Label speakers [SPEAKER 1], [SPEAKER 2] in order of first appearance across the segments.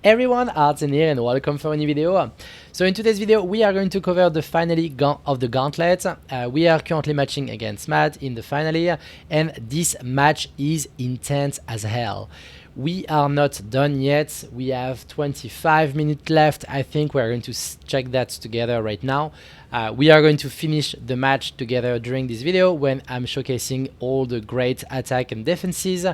[SPEAKER 1] Everyone, Artysan here and welcome for a new video. So in today's video we are going to cover the finale of the Gauntlet. We are currently matching against Matt in the finale and this match is intense as hell. We are not done yet. We have 25 minutes left. I think we're going to check that together right now. We are going to finish the match together during this video when I'm showcasing all the great attack and defenses.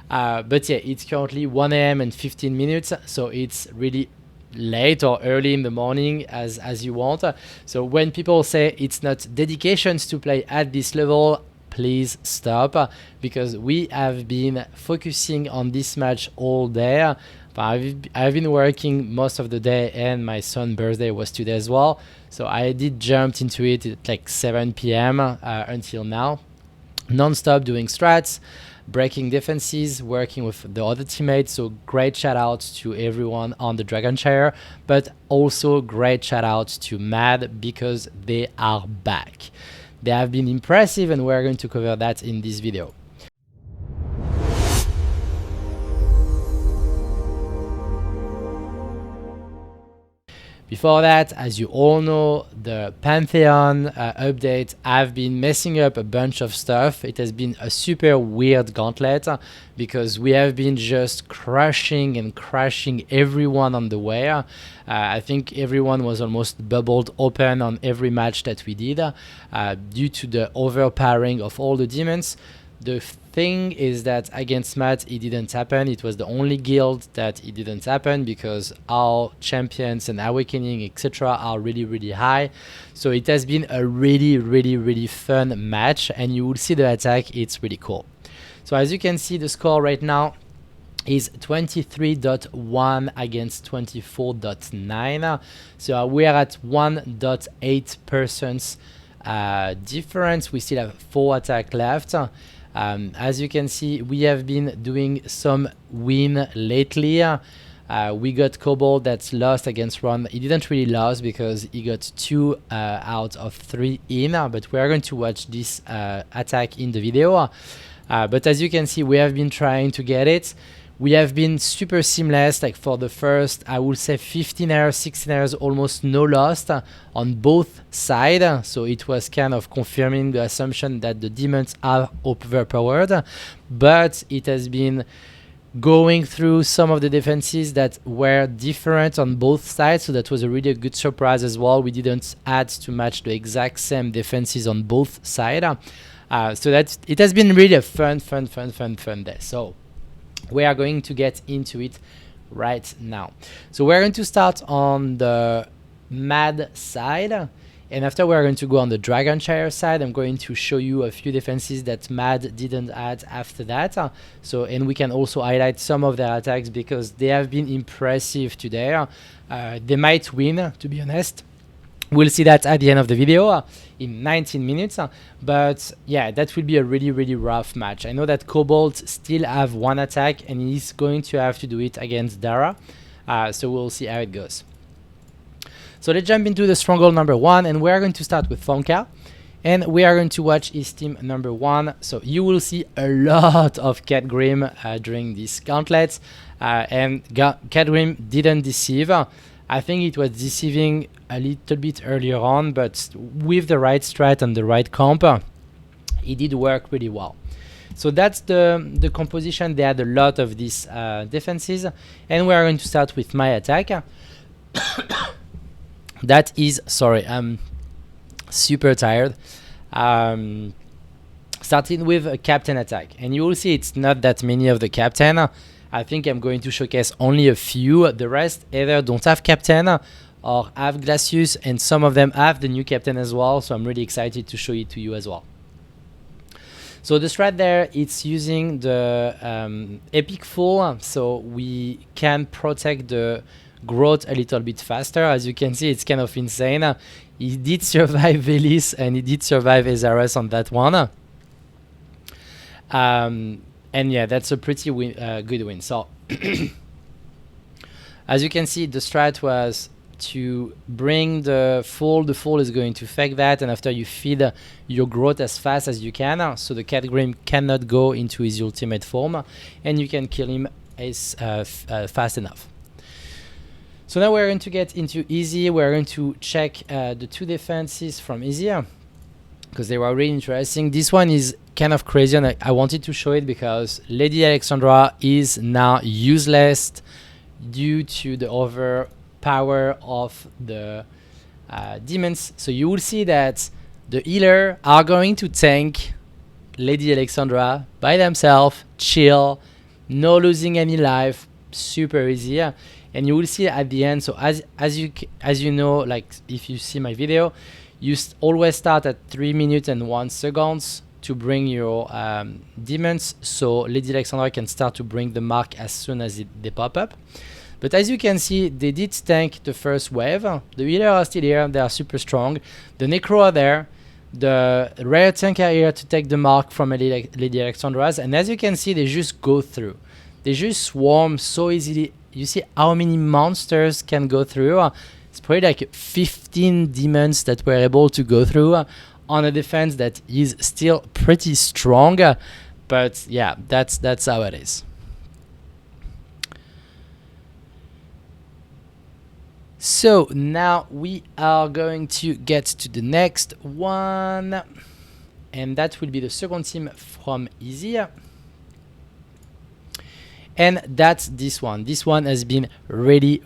[SPEAKER 1] But yeah, it's currently 1 AM and 15 minutes, so it's really late or early in the morning as you want. So when people say it's not dedications to play at this level, please stop, because we have been focusing on this match all day. I've been working most of the day and my son's birthday was today as well, so I did jump into it at like 7 PM until now, non-stop doing strats, breaking defenses, working with the other teammates. So great shout out to everyone on the DragonShire, but also great shout out to Mad because they are back. They have been impressive and we're going to cover that in this video. Before that, as you all know, the Pantheon update have been messing up a bunch of stuff. It has been a super weird gauntlet because we have been just crushing and crashing everyone on the way. I think everyone was almost bubbled open on every match that we did due to the overpowering of all the demons. The thing is that against Matt it didn't happen. It was the only guild that it didn't happen because our champions and awakening etc are really high. So it has been a really fun match and you will see the attack. It's really cool. So as you can see, the score right now is 23.1 against 24.9. So we are at 1.8% difference. We still have 4 attacks left. As you can see, we have been doing some win lately. We got Cobalt that's lost against Ron. He didn't really lose because he got 2 out of 3 in, but we are going to watch this attack in the video. But as you can see, we have been trying to get it. We have been super seamless, like for the first, I would say 15 hours, 16 hours, almost no loss on both sides. So it was kind of confirming the assumption that the demons are overpowered, but it has been going through some of the defenses that were different on both sides. So that was a really good surprise as well. We didn't add to match the exact same defenses on both sides. So that it has been really a fun day. So we are going to get into it right now. So we're going to start on the Mad side, and after we're going to go on the DragonShire side. I'm going to show you a few defenses that Mad didn't add after that. And we can also highlight some of their attacks because they have been impressive today. They might win, to be honest. We'll see that at the end of the video in 19 minutes. But yeah, that will be a really rough match. I know that Cobalt still have 1 attack and he's going to have to do it against Dara. So we'll see how it goes. So let's jump into the stronghold number 1, and we're going to start with Funka. And we are going to watch his team number 1. So you will see a lot of Catgrim during this gauntlet. And Catgrim didn't deceive. I think it was deceiving a little bit earlier on, but with the right strat and the right comp, it did work really well. So that's the composition. They had a lot of these defenses, and we are going to start with my attack. That is, sorry, I'm super tired. Starting with a captain attack, and you will see it's not that many of the captain. I think I'm going to showcase only a few. The rest either don't have captain or have Glacius, and some of them have the new captain as well. So I'm really excited to show it to you as well. So the strat there, it's using the epic full, so we can protect the growth a little bit faster. As you can see, it's kind of insane. He did survive Velis and he did survive Ezia on that one. And yeah, that's a pretty good win. So as you can see, the strat was to bring the full. The full is going to fake that, and after you feed your growth as fast as you can, so the Catgrim cannot go into his ultimate form, and you can kill him as fast enough. So now we're going to get into Ezia. We're going to check the 2 defenses from Ezia, because they were really interesting. This one is kind of crazy, and I wanted to show it because Lady Alexandra is now useless due to the overpower of the demons. So you will see that the healer are going to tank Lady Alexandra by themselves, chill, no losing any life, super easy. And you will see at the end. So as you know, like if you see my video, you always start at 3 minutes and 1 second to bring your demons, so Lady Alexandra can start to bring the mark as soon as they pop up. But as you can see, they did tank the first wave. The healers are still here, they are super strong. The Necro are there. The rare tank are here to take the mark from Lady Alexandra's, and as you can see, they just go through. They just swarm so easily. You see how many monsters can go through. It's probably like 15 demons that were able to go through on a defense that is still pretty strong. But yeah, that's how it is. So now we are going to get to the next one, and that will be the second team from Ezia. And that's this one. This one has been really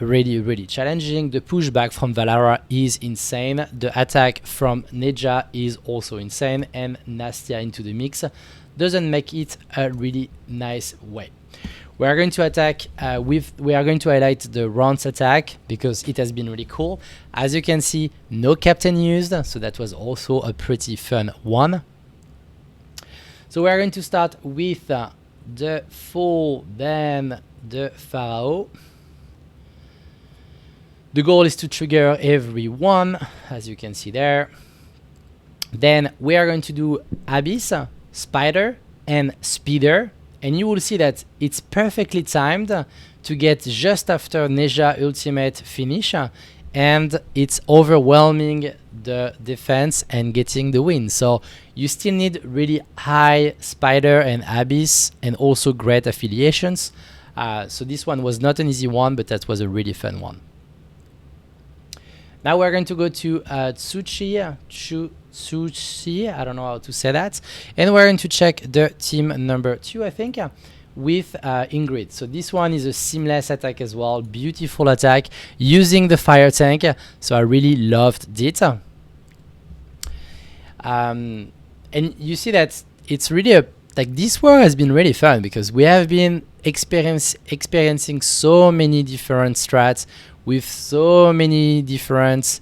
[SPEAKER 1] challenging. The pushback from Valara is insane. The attack from Neja is also insane, and Nastia into the mix doesn't make it a really nice way. We are going to attack we are going to highlight the Ron's attack because it has been really cool. As you can see, no captain used, so that was also a pretty fun one. So we are going to start with the Fool, then the Pharaoh. The goal is to trigger every one, as you can see there. Then we are going to do Abyss, Spider, and Speeder. And you will see that it's perfectly timed to get just after Neja ultimate finish, and it's overwhelming the defense and getting the win. So you still need really high Spider and Abyss and also great affiliations. So this one was not an easy one, but that was a really fun one. Now we're going to go to Tsushi, I don't know how to say that. And we're going to check the team number 2, I think, with Ingrid. So this one is a seamless attack as well. Beautiful attack using the fire tank. So I really loved it. And you see that it's really like this war has been really fun because we have been experiencing so many different strats with so many different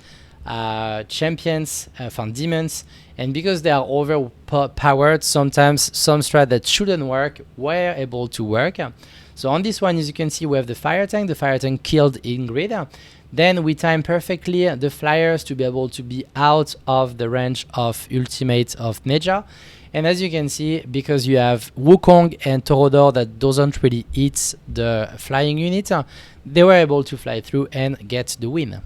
[SPEAKER 1] champions from demons, and because they are overpowered, sometimes some strat that shouldn't work were able to work. So on this one, as you can see, we have the fire tank. The fire tank killed Ingrid. Then we time perfectly the flyers to be able to be out of the range of ultimate of Neja. And as you can see, because you have Wukong and Torodor that doesn't really hit the flying unit, they were able to fly through and get the win.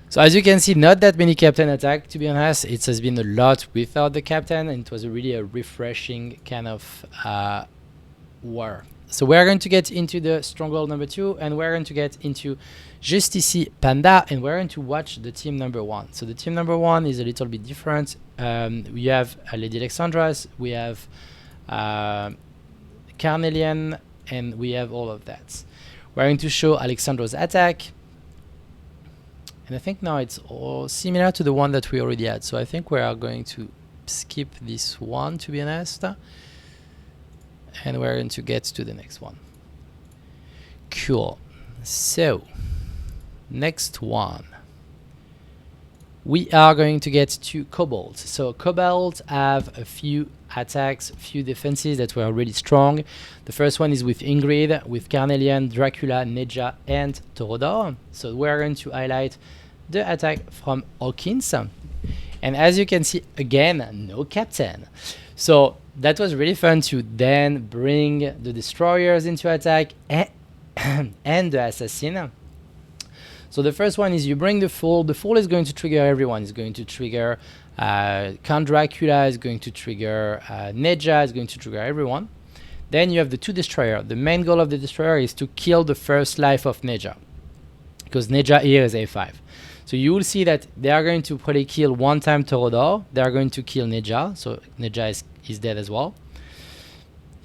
[SPEAKER 1] So as you can see, not that many captain attack, to be honest. It has been a lot without the captain, and it was really a refreshing kind of war. So we're going to get into the stronghold number 2, and we're going to get into Justici Panda, and we're going to watch the team number 1. So the team number 1 is a little bit different. We have Lady Alexandros, we have Carnelian, and we have all of that. We're going to show Alexandros' attack. And I think now it's all similar to the one that we already had. So I think we are going to skip this one, to be honest. And we're going to get to the next one. Cool. So, next one. We are going to get to Cobalt. So Cobalt have a few attacks, a few defenses that were really strong. The first one is with Ingrid, with Carnelian, Dracula, Neja, and Torodor. So we're going to highlight the attack from Hawkins. And as you can see, again, no captain. So that was really fun to then bring the destroyers into attack and the assassin. So the first one is you bring the Fool. The Fool is going to trigger everyone. It's going to trigger Count Dracula, is going to trigger Neja, is going to trigger everyone. Then you have the 2 destroyer. The main goal of the destroyer is to kill the first life of Neja, because Neja here is A5. So you will see that they are going to probably kill 1 time Torodor. They are going to kill Neja, so Neja is dead as well.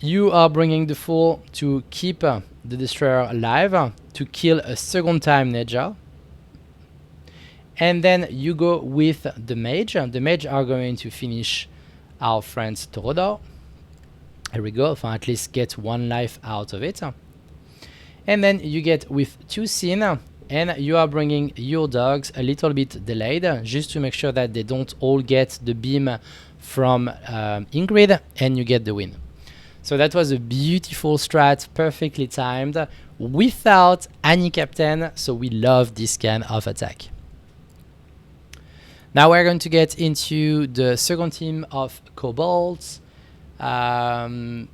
[SPEAKER 1] You are bringing the Fool to keep the destroyer alive, to kill a 2nd time Neja. And then you go with the mage. The mage are going to finish our friend's Torodor. Here we go, at least get 1 life out of it. And then you get with 2 Sin, and you are bringing your dogs a little bit delayed, just to make sure that they don't all get the beam from Ingrid, and you get the win. So that was a beautiful strat, perfectly timed, without any captain, so we love this kind of attack. Now we're going to get into the 2nd team of Cobalt. And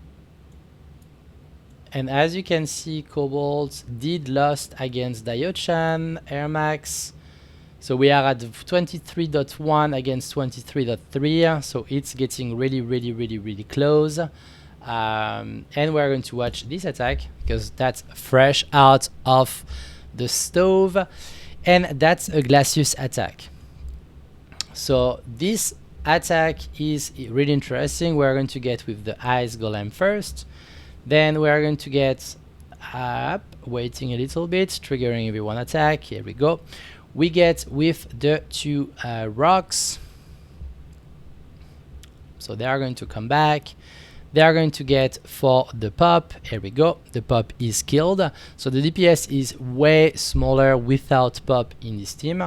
[SPEAKER 1] as you can see, Cobalt did lost against Dayo-chan, Air Max. So we are at 23.1 against 23.3. So it's getting really close. And we're going to watch this attack because that's fresh out of the stove. And that's a Glacius attack. So this attack is really interesting. We're going to get with the Ice Golem first. Then we're going to get waiting a little bit, triggering every 1 attack. Here we go. We get with the 2 rocks. So they are going to come back. They are going to get for the pop. Here we go. The pop is killed. So the DPS is way smaller without pop in this team.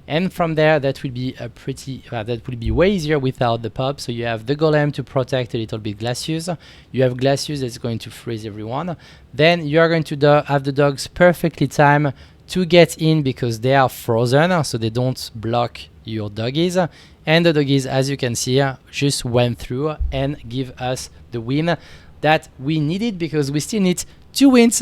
[SPEAKER 1] And from there, that will be a that will be way easier without the pop. So you have the golem to protect a little bit Glacius. You have Glacius that's going to freeze everyone. Then you are going to have the dogs perfectly timed to get in because they are frozen, so they don't block your doggies. And the doggies, as you can see, just went through and give us the win that we needed, because we still need 2 wins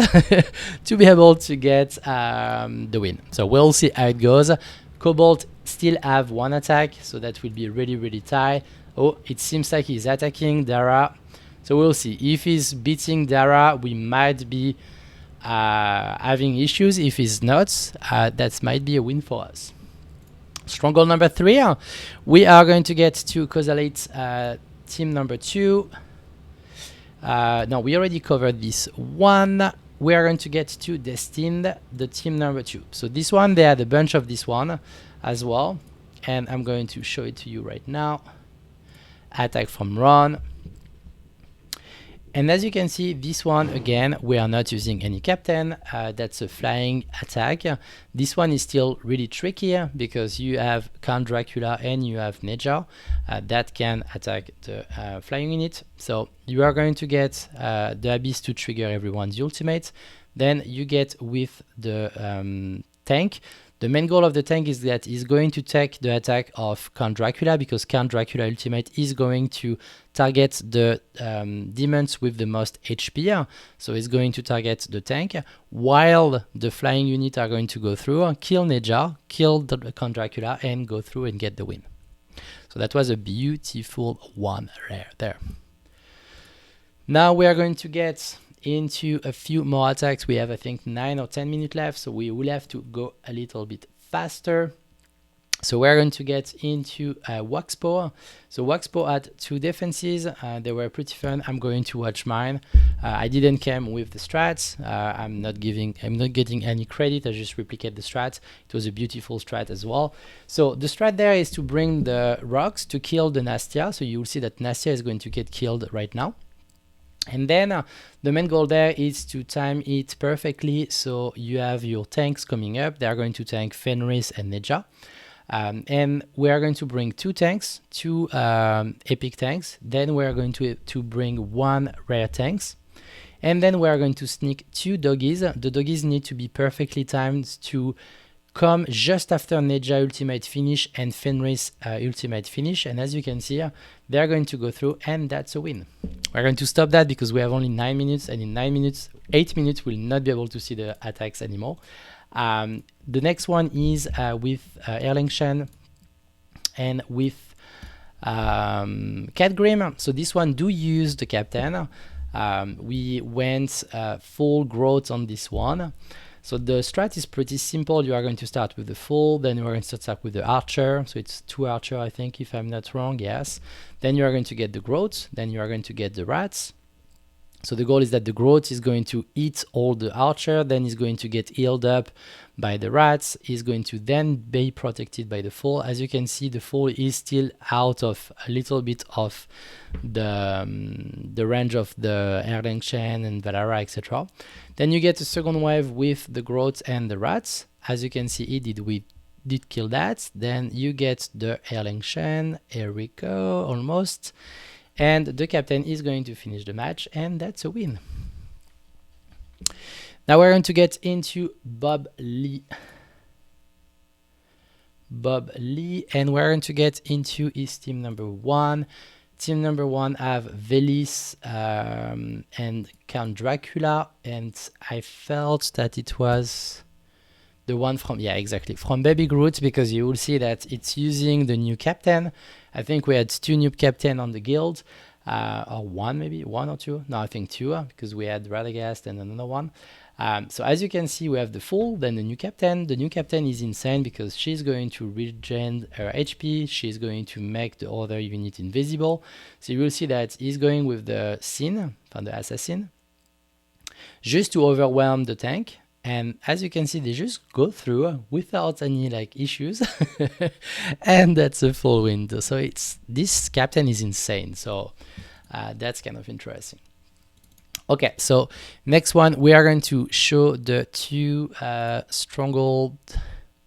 [SPEAKER 1] to be able to get the win. So we'll see how it goes. Cobalt still have 1 attack, so that will be really tight. Oh, it seems like he's attacking Dara. So we'll see. If he's beating Dara, we might be having issues. If he's not, that might be a win for us. Stronghold number 3. We are going to get to Causalate team number 2. No, we already covered this one. We are going to get to Destined, the team number 2. So this one, they had a bunch of this one as well. And I'm going to show it to you right now. Attack from Ron. And as you can see, this one, again, we are not using any captain. That's a flying attack. This one is still really tricky because you have Count Dracula and you have Neja that can attack the flying unit. So you are going to get the Abyss to trigger everyone's ultimate. Then you get with the tank. The main goal of the tank is that he's going to take the attack of Count Dracula, because Count Dracula ultimate is going to target the demons with the most HP. So he's going to target the tank, while the flying unit are going to go through, kill Neja, kill the Count Dracula, and go through and get the win. So that was a beautiful one there. Now we are going to get into a few more attacks. We have, I think, 9 or 10 minutes left, so we will have to go a little bit faster. So we're going to get into Waxbow. So Waxbow had 2 defenses. They were pretty fun. I'm going to watch mine. I didn't come with the strats. I'm not getting any credit. I just replicate the strats. It was a beautiful strat as well. So the strat there is to bring the rocks to kill the Nastia. So you will see that Nastia is going to get killed right now. And then the main goal there is to time it perfectly, so you have your tanks coming up. They are going to tank Fenris and Neja. And we are going to bring 2 tanks, 2 epic tanks. Then we are going to bring 1 rare tanks. And then we are going to sneak 2 doggies. The doggies need to be perfectly timed to come just after Neja ultimate finish and Fenris ultimate finish. And as you can see, they are going to go through, and that's a win. We're going to stop that because we have only 9 minutes, and in 8 minutes, we'll not be able to see the attacks anymore. The next one is with Erling Shen and with Catgrim. So this one do use the captain. We went full growth on this one. So the strat is pretty simple. You are going to start with the full, then you are going to start with the archer. So it's 2 archer, I think, if I'm not wrong, yes. Then you are going to get the growth, then you are going to get the rats. So the goal is that the growth is going to eat all the archer, then is going to get healed up by the rats, is going to then be protected by the full. As you can see, the full is still out of a little bit of the range of the Erlangchen and Valara, etc. Then you get a second wave with the growth and the rats. As you can see, we did kill that. Then you get the Erlangchen. Here we go, almost. And the captain is going to finish the match, and that's a win. Now we're going to get into Bubbly. And we're going to get into his team number 1. Team number 1 have Velis and Count Dracula, and I felt that it was the one from, yeah, exactly, from Baby Groot, because you will see that it's using the new captain. I think we had 2 new captain on the guild, or 1 maybe, 1 or 2. No, I think 2, because we had Radagast and another one. So as you can see, we have the full, then the new captain. The new captain is insane because she's going to regen her HP. She's going to make the other unit invisible. So you will see that he's going with the Sin, from the assassin, just to overwhelm the tank. And as you can see, they just go through without any like issues. And that's a full win. So this captain is insane. So that's kind of interesting. Okay, so next one, we are going to show the 2 stronghold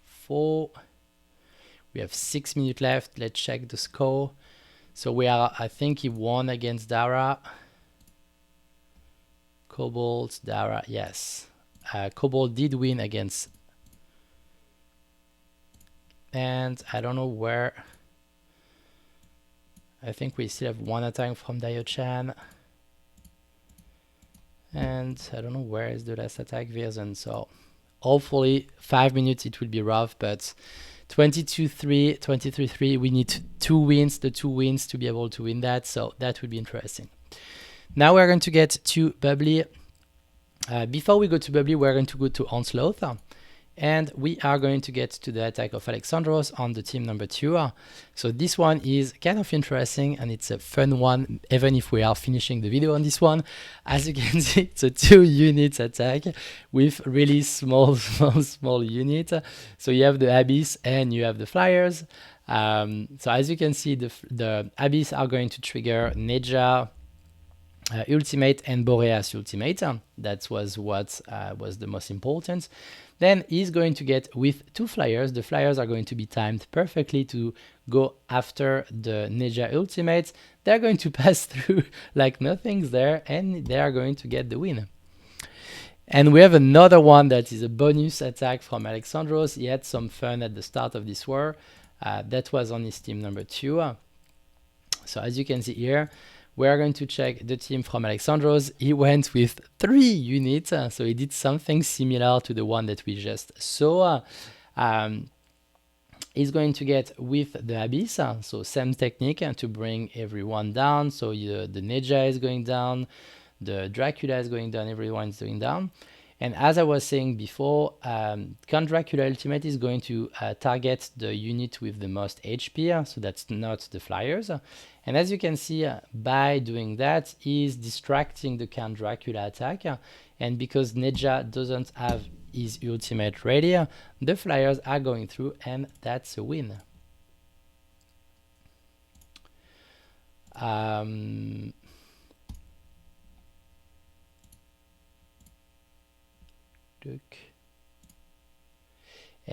[SPEAKER 1] 4. We have 6 minutes left. Let's check the score. So we are, I think he won against Dara. Cobalt, Dara, yes. Cobalt did win against, and I don't know where. I think we still have 1 attack from Dio-chan, and I don't know where is the last attack, Virzen. So hopefully 5 minutes it will be rough, but 22-3, 23-3, we need 2 wins, the 2 wins to be able to win that, so that will be interesting. Now we're going to get to Bubbly. Before we go to Bubbly, we're going to go to Onslaught, and we are going to get to the attack of Alexandros on the team number 2. So this one is kind of interesting, and it's a fun one, even if we are finishing the video on this one. As you can see, it's a 2 units attack with really small unit. So you have the Abyss and you have the Flyers. So as you can see, the Abyss are going to trigger Neja ultimate and Boreas ultimate. That was what was the most important. Then he's going to get with 2 flyers. The flyers are going to be timed perfectly to go after the Neja ultimate. They're going to pass through like nothing's there, and they are going to get the win. And we have another one that is a bonus attack from Alexandros. He had some fun at the start of this war. That was on his team number 2. So as you can see here, we are going to check the team from Alexandros. He went with 3 units, so he did something similar to the one that we just saw. He's going to get with the Abyss, so same technique to bring everyone down. So the Neja is going down, the Dracula is going down, everyone is going down. And as I was saying before, Count Dracula Ultimate is going to target the unit with the most HP, so that's not the flyers. And as you can see, by doing that, he's distracting the Count Dracula attack. And because Neja doesn't have his ultimate ready, the flyers are going through, and that's a win. And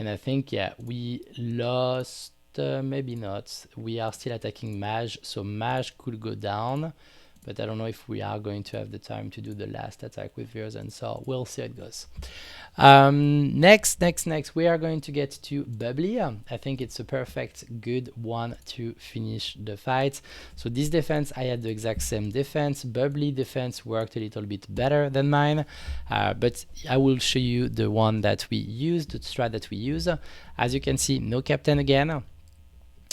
[SPEAKER 1] I think, yeah, we lost, maybe not. We are still attacking Mage, so Mage could go down, but I don't know if we are going to have the time to do the last attack with Virzen, so we'll see how it goes. Next, we are going to get to Bubbly. I think it's a perfect, good one to finish the fight. So this defense, I had the exact same defense. Bubbly defense worked a little bit better than mine, but I will show you the one that we use, the strat that we use. As you can see, no captain again.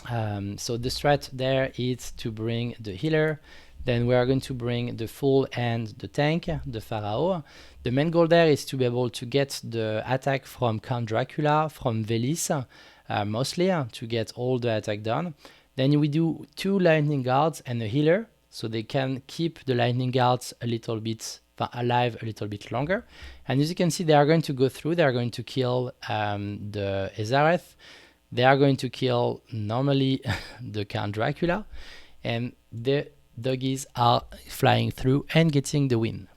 [SPEAKER 1] So the strat there is to bring the healer. Then we are going to bring the Fool and the tank, the Pharaoh. The main goal there is to be able to get the attack from Count Dracula, from Velis, mostly, to get all the attack done. Then we do 2 lightning guards and a healer, so they can keep the lightning guards a little bit alive a little bit longer. And as you can see, they are going to go through, they are going to kill the Ezareth, they are going to kill normally the Count Dracula, and the doggies are flying through and getting the win.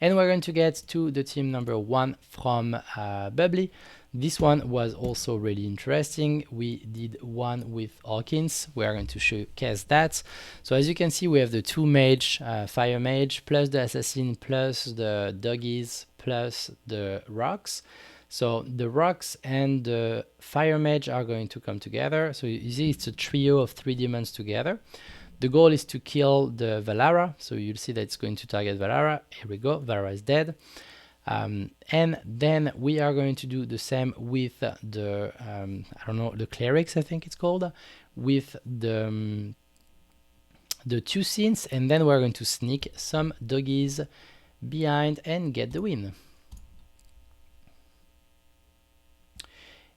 [SPEAKER 1] And we're going to get to the team number 1 from Bubbly. This one was also really interesting. We did one with Hawkins. We are going to showcase that. So as you can see, we have the 2 mage, fire mage, plus the assassin, plus the doggies, plus the rocks. So the rocks and the fire mage are going to come together. So you see it's a trio of 3 demons together. The goal is to kill the Valara. So you'll see that it's going to target Valara. Here we go, Valara is dead. And then we are going to do the same with the, I don't know, the clerics, I think it's called, with the 2 scenes, and then we're going to sneak some doggies behind and get the win.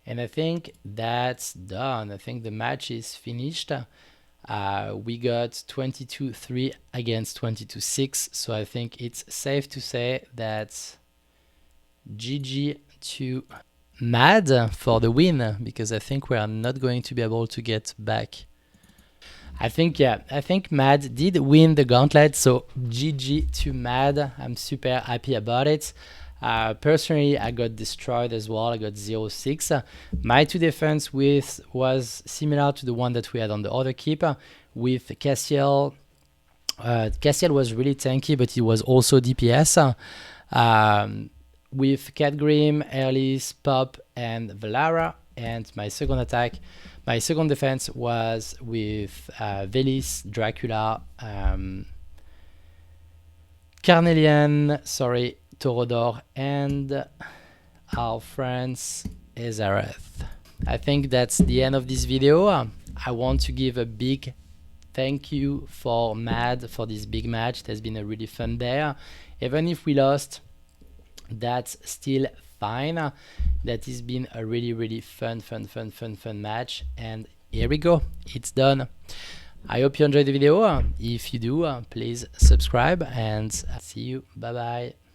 [SPEAKER 1] And I think that's done. I think the match is finished. We got 22-3 against 22-6, so I think it's safe to say that GG to Mad for the win, because I think we are not going to be able to get back. I think Mad did win the gauntlet, so GG to Mad. I'm super happy about it. Personally, I got destroyed as well. I got 0-6. My 2 defense was similar to the one that we had on the other keep with Cassiel. Cassiel was really tanky, but he was also DPS. With Catgrim, Erlis, Pop, and Valara. And my second defense was with Velis, Dracula, Carnelian, Torodor, and our friends Ezareth. I think that's the end of this video. I want to give a big thank you for Mad for this big match. It has been a really fun day. Even if we lost, that's still fine. That has been a really fun match, and here we go, it's done. I hope you enjoyed the video. If you do, please subscribe, and see you. Bye bye.